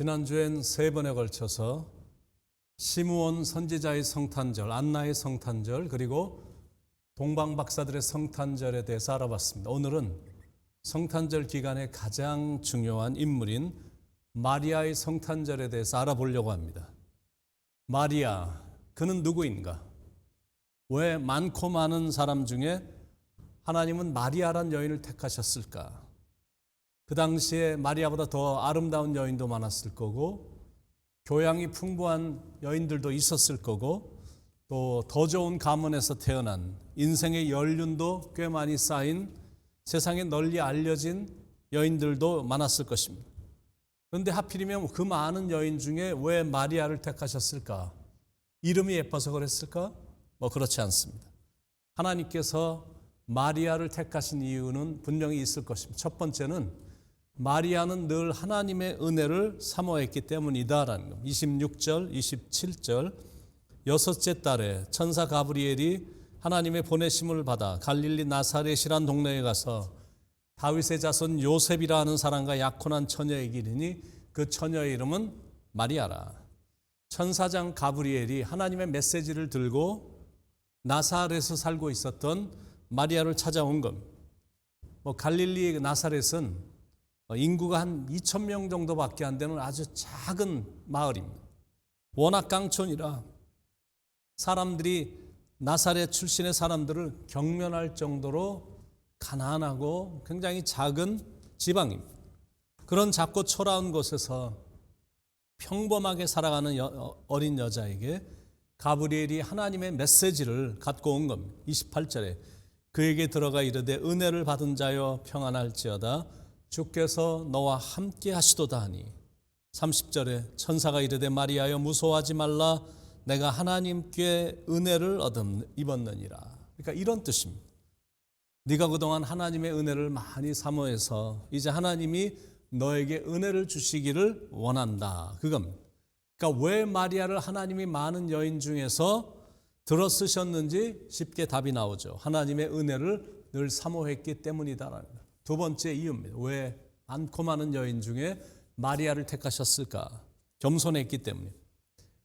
지난주엔 세 번에 걸쳐서 시므온 선지자의 성탄절, 안나의 성탄절, 그리고 동방박사들의 성탄절에 대해서 알아봤습니다. 오늘은 성탄절 기간에 가장 중요한 인물인 마리아의 성탄절에 대해서 알아보려고 합니다. 마리아, 그는 누구인가? 왜 많고 많은 사람 중에 하나님은 마리아란 여인을 택하셨을까? 그 당시에 마리아보다 더 아름다운 여인도 많았을 거고, 교양이 풍부한 여인들도 있었을 거고, 또 더 좋은 가문에서 태어난 인생의 연륜도 꽤 많이 쌓인 세상에 널리 알려진 여인들도 많았을 것입니다. 그런데 하필이면 그 많은 여인 중에 왜 마리아를 택하셨을까? 이름이 예뻐서 그랬을까? 그렇지 않습니다. 하나님께서 마리아를 택하신 이유는 분명히 있을 것입니다. 첫 번째는 마리아는 늘 하나님의 은혜를 사모했기 때문이다라는 겁니다. 26절, 27절, 여섯째 달에 천사 가브리엘이 하나님의 보내심을 받아 갈릴리 나사렛이란 동네에 가서 다윗의 자손 요셉이라 하는 사람과 약혼한 처녀에게 이르니 그 처녀의 이름은 마리아라. 천사장 가브리엘이 하나님의 메시지를 들고 나사렛에 살고 있었던 마리아를 찾아온 겁니다. 갈릴리 나사렛은 인구가 한 2,000명 정도밖에 안 되는 아주 작은 마을입니다. 워낙 깡촌이라 사람들이 나사렛 출신의 사람들을 경멸할 정도로 가난하고 굉장히 작은 지방입니다. 그런 작고 초라한 곳에서 평범하게 살아가는 어린 여자에게 가브리엘이 하나님의 메시지를 갖고 온 겁니다. 28절에 그에게 들어가 이르되 은혜를 받은 자여 평안할지어다 주께서 너와 함께 하시도다 하니 30절에 천사가 이르되 마리아여 무서워하지 말라 내가 하나님께 은혜를 입었느니라. 그러니까 이런 뜻입니다. 네가 그동안 하나님의 은혜를 많이 사모해서 이제 하나님이 너에게 은혜를 주시기를 원한다. 그겁니다. 그러니까 왜 마리아를 하나님이 많은 여인 중에서 들어 쓰셨는지 쉽게 답이 나오죠. 하나님의 은혜를 늘 사모했기 때문이다라는 거예요. 두 번째 이유입니다. 왜 많고 많은 여인 중에 마리아를 택하셨을까? 겸손했기 때문에.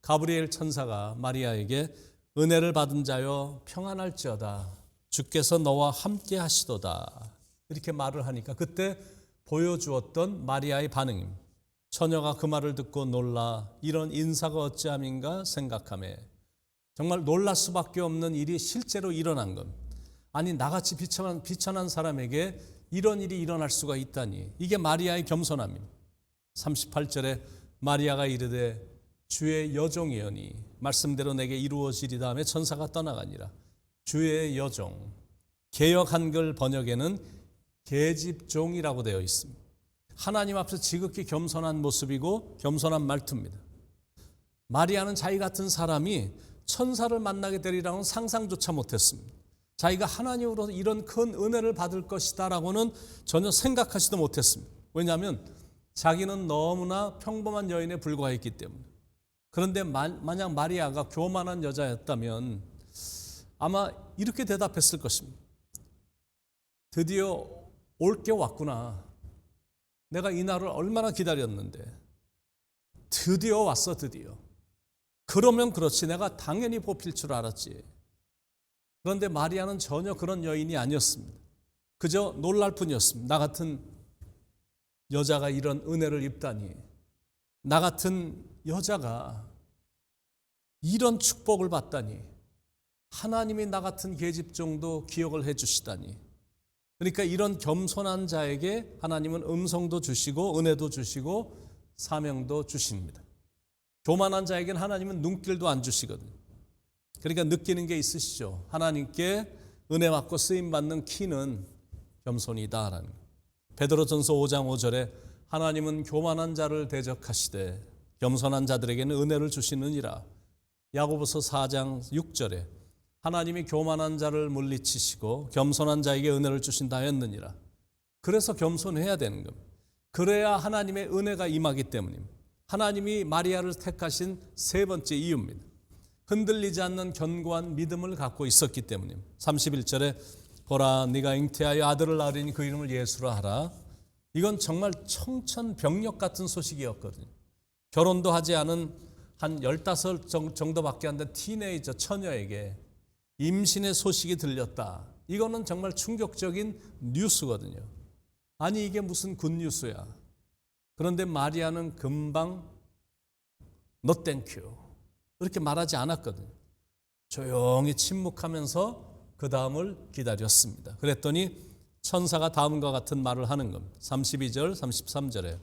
가브리엘 천사가 마리아에게 은혜를 받은 자여 평안할지어다 주께서 너와 함께 하시도다 이렇게 말을 하니까 그때 보여주었던 마리아의 반응입니다. 처녀가 그 말을 듣고 놀라 이런 인사가 어찌함인가 생각하며 정말 놀랄 수밖에 없는 일이 실제로 일어난 겁니다. 아니 나같이 비천한 사람에게 이런 일이 일어날 수가 있다니 이게 마리아의 겸손함입니다. 38절에 마리아가 이르되 주의 여종이여니 말씀대로 내게 이루어지리다 하며 천사가 떠나가니라. 주의 여종, 개역 한글 번역에는 계집종이라고 되어 있습니다. 하나님 앞에서 지극히 겸손한 모습이고 겸손한 말투입니다. 마리아는 자기 같은 사람이 천사를 만나게 되리라고는 상상조차 못했습니다. 자기가 하나님으로부터 이런 큰 은혜를 받을 것이다라고는 전혀 생각하지도 못했습니다. 왜냐하면 자기는 너무나 평범한 여인에 불과했기 때문에. 그런데 만약 마리아가 교만한 여자였다면 아마 이렇게 대답했을 것입니다. 드디어 올 게 왔구나. 내가 이 날을 얼마나 기다렸는데 드디어 왔어 드디어. 그러면 그렇지 내가 당연히 뽑힐 줄 알았지. 그런데 마리아는 전혀 그런 여인이 아니었습니다. 그저 놀랄 뿐이었습니다. 나 같은 여자가 이런 은혜를 입다니, 나 같은 여자가 이런 축복을 받다니, 하나님이 나 같은 계집종도 기억을 해 주시다니. 그러니까 이런 겸손한 자에게 하나님은 음성도 주시고 은혜도 주시고 사명도 주십니다. 교만한 자에게는 하나님은 눈길도 안 주시거든요. 그러니까 느끼는 게 있으시죠. 하나님께 은혜 받고 쓰임 받는 키는 겸손이다라는. 베드로전서 5장 5절에 하나님은 교만한 자를 대적하시되 겸손한 자들에게는 은혜를 주시느니라. 야고보서 4장 6절에 하나님이 교만한 자를 물리치시고 겸손한 자에게 은혜를 주신다 했느니라. 그래서 겸손해야 되는 겁니다. 그래야 하나님의 은혜가 임하기 때문입니다. 하나님이 마리아를 택하신 세 번째 이유입니다. 흔들리지 않는 견고한 믿음을 갖고 있었기 때문입니다. 31절에 보라 네가 잉태하여 아들을 낳으리니 그 이름을 예수라 하라. 이건 정말 청천벽력 같은 소식이었거든요. 결혼도 하지 않은 한 15 정도밖에 안 된 티네이저 처녀에게 임신의 소식이 들렸다. 이거는 정말 충격적인 뉴스거든요. 아니 이게 무슨 굿뉴스야. 그런데 마리아는 금방 No thank you 이렇게 말하지 않았거든요. 조용히 침묵하면서 그 다음을 기다렸습니다. 그랬더니 천사가 다음과 같은 말을 하는 겁니다. 32절 33절에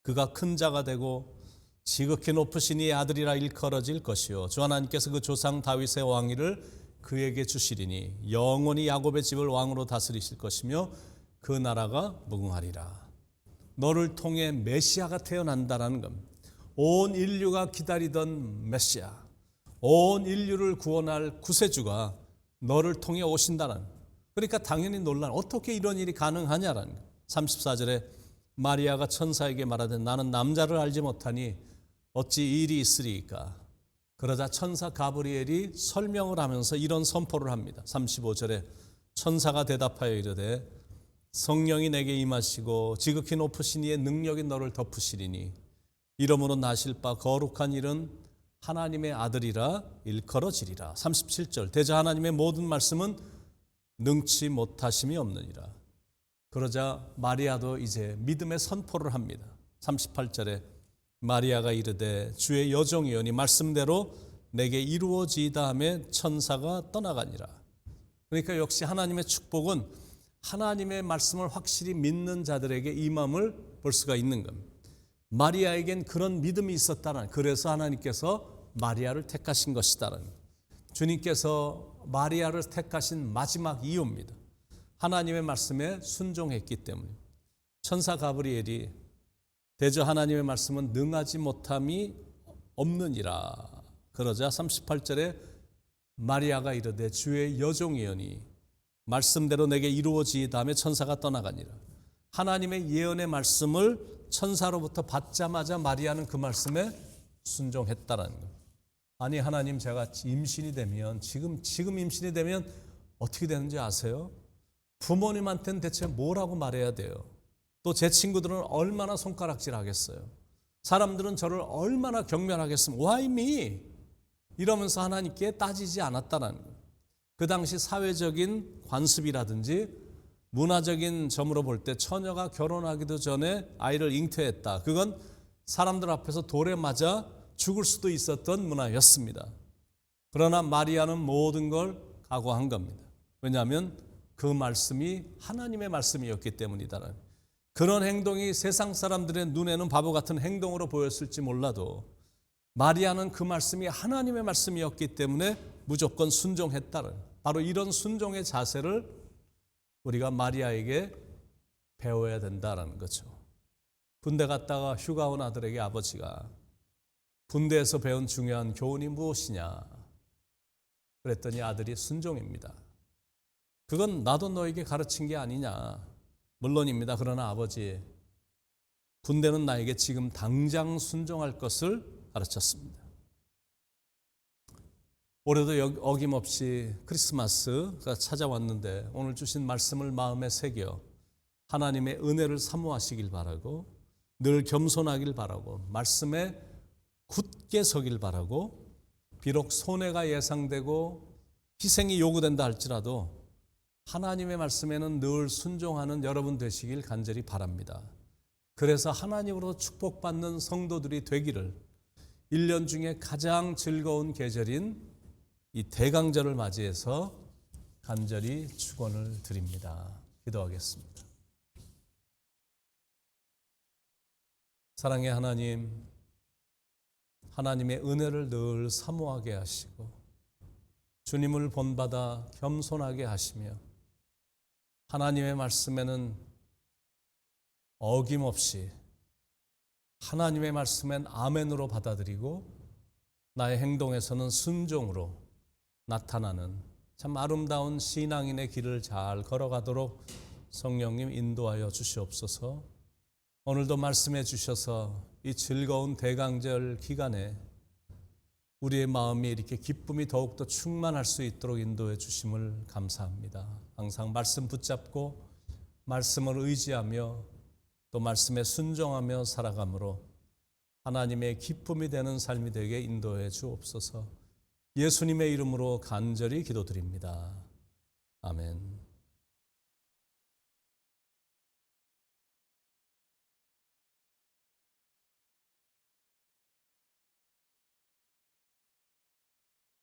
그가 큰 자가 되고 지극히 높으신 이의 아들이라 일컬어질 것이요 주 하나님께서 그 조상 다윗의 왕위를 그에게 주시리니 영원히 야곱의 집을 왕으로 다스리실 것이며 그 나라가 무궁하리라. 너를 통해 메시아가 태어난다라는 겁니다. 온 인류가 기다리던 메시아, 온 인류를 구원할 구세주가 너를 통해 오신다는. 그러니까 당연히 놀란 어떻게 이런 일이 가능하냐라는. 34절에 마리아가 천사에게 말하되 나는 남자를 알지 못하니 어찌 일이 있으리이까. 그러자 천사 가브리엘이 설명을 하면서 이런 선포를 합니다. 35절에 천사가 대답하여 이르되 성령이 내게 임하시고 지극히 높으신 이의 능력이 너를 덮으시리니 이러므로 나실 바 거룩한 일은 하나님의 아들이라 일컬어지리라. 37절 대저 하나님의 모든 말씀은 능치 못하심이 없느니라. 그러자 마리아도 이제 믿음의 선포를 합니다. 38절에 마리아가 이르되 주의 여종이오니 말씀대로 내게 이루어지이다 하며 천사가 떠나가니라. 그러니까 역시 하나님의 축복은 하나님의 말씀을 확실히 믿는 자들에게 임함을 볼 수가 있는 겁니다. 마리아에겐 그런 믿음이 있었다는, 그래서 하나님께서 마리아를 택하신 것이다라는, 주님께서 마리아를 택하신 마지막 이유입니다. 하나님의 말씀에 순종했기 때문에. 천사 가브리엘이 대저 하나님의 말씀은 능하지 못함이 없느니라. 그러자 38절에 마리아가 이르되 주의 여종이오니 말씀대로 내게 이루어지이다 하며 천사가 떠나가니라. 하나님의 예언의 말씀을 천사로부터 받자마자 마리아는 그 말씀에 순종했다라는 거예요. 아니 하나님 제가 임신이 되면 지금 임신이 되면 어떻게 되는지 아세요? 부모님한테는 대체 뭐라고 말해야 돼요? 또 제 친구들은 얼마나 손가락질 하겠어요? 사람들은 저를 얼마나 경멸하겠습니까? Why me? 이러면서 하나님께 따지지 않았다는 거예요. 그 당시 사회적인 관습이라든지 문화적인 점으로 볼 때 처녀가 결혼하기도 전에 아이를 잉태했다. 그건 사람들 앞에서 돌에 맞아 죽을 수도 있었던 문화였습니다. 그러나 마리아는 모든 걸 각오한 겁니다. 왜냐하면 그 말씀이 하나님의 말씀이었기 때문이다. 그런 행동이 세상 사람들의 눈에는 바보 같은 행동으로 보였을지 몰라도 마리아는 그 말씀이 하나님의 말씀이었기 때문에 무조건 순종했다는, 바로 이런 순종의 자세를 우리가 마리아에게 배워야 된다는 거죠. 군대 갔다가 휴가 온 아들에게 아버지가 군대에서 배운 중요한 교훈이 무엇이냐 그랬더니 아들이 순종입니다. 그건 나도 너에게 가르친 게 아니냐. 물론입니다. 그러나 아버지, 군대는 나에게 지금 당장 순종할 것을 가르쳤습니다. 올해도 어김없이 크리스마스가 찾아왔는데 오늘 주신 말씀을 마음에 새겨 하나님의 은혜를 사모하시길 바라고 늘 겸손하길 바라고 말씀에 굳게 서길 바라고 비록 손해가 예상되고 희생이 요구된다 할지라도 하나님의 말씀에는 늘 순종하는 여러분 되시길 간절히 바랍니다. 그래서 하나님으로 축복받는 성도들이 되기를 1년 중에 가장 즐거운 계절인 이 대강절을 맞이해서 간절히 축원을 드립니다. 기도하겠습니다. 사랑의 하나님, 하나님의 은혜를 늘 사모하게 하시고 주님을 본받아 겸손하게 하시며 하나님의 말씀에는 어김없이 하나님의 말씀엔 아멘으로 받아들이고 나의 행동에서는 순종으로 나타나는 참 아름다운 신앙인의 길을 잘 걸어가도록 성령님 인도하여 주시옵소서. 오늘도 말씀해 주셔서 이 즐거운 대강절 기간에 우리의 마음이 이렇게 기쁨이 더욱더 충만할 수 있도록 인도해 주심을 감사합니다. 항상 말씀 붙잡고 말씀을 의지하며 또 말씀에 순종하며 살아감으로 하나님의 기쁨이 되는 삶이 되게 인도해 주옵소서. 예수님의 이름으로 간절히 기도드립니다. 아멘.